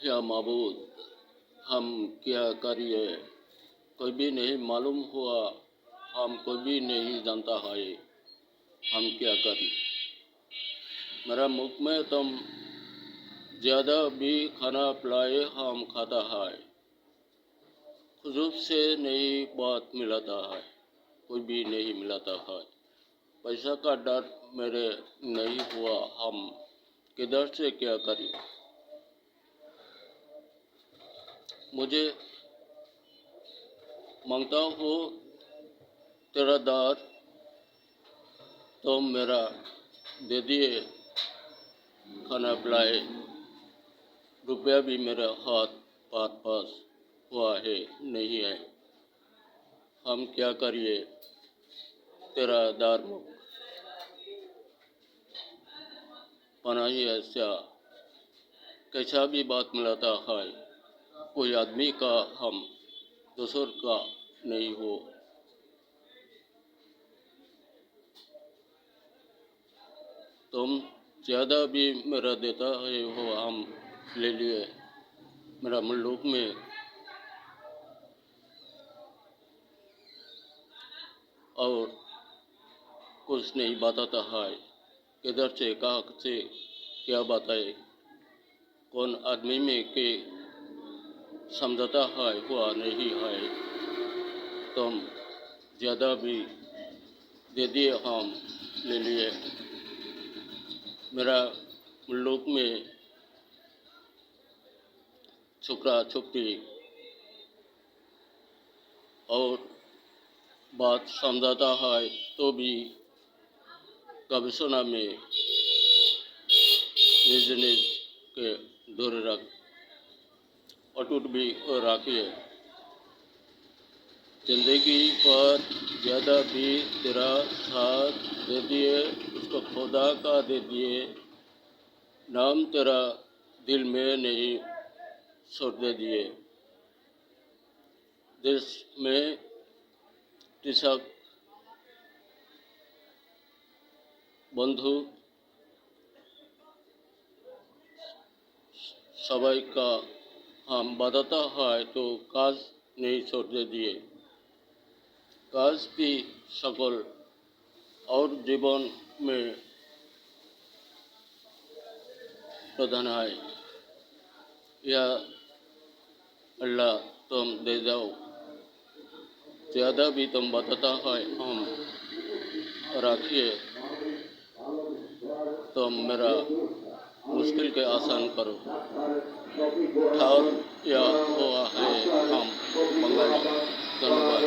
या माबूद, हम क्या करिए, कोई भी नहीं मालूम हुआ, हम कोई भी नहीं जानता है, हम क्या करें। मेरा मुख में तुम ज़्यादा भी खाना पिलाए हम खाता है, खुजूब से नहीं बात मिलाता है, कोई भी नहीं मिलाता है। पैसा का डर मेरे नहीं हुआ, हम किधर से क्या करें। मुझे मांगता हूँ तेरा दार, तुम मेरा दे दिए खाना पिलाए, रुपया भी मेरे हाथ पास हुआ है नहीं है, हम क्या करिए तेरा दार पनाही ऐसा कैसा भी बात मिलाता है, कोई आदमी का हम दूसर का नहीं हो। तुम ज़्यादा भी मेरा देता है हो, हम ले लिए मेरा मुल्क में और कुछ नहीं बताता है, किधर से कहाँ से क्या बताए, कौन आदमी में के समझाता है हुआ नहीं है। तुम ज़्यादा भी दे दिए, हम ले लिए मेरा मुल्क में छुपरा छुपी और बात समझाता है तो भी गवेषणा में निज निज के दूर रख अटूट भी रखिए। जिंदगी पर ज़्यादा भी तेरा साथ दे दिए, उसको खुदा का दे दिए, नाम तेरा दिल में नहीं छोड़ दे दिए। देश में कृषक बंधु सबाई का हम बताता है तो काज नहीं छोड़ दे दिए, काज भी सकल और जीवन में प्रधान है। या अल्लाह तुम दे जाओ, ज़्यादा भी तुम बताता है हम रखिए, तुम मेरा मुश्किल के आसान करो। ठार या हुआ है हम बंगाली। धन्यवाद।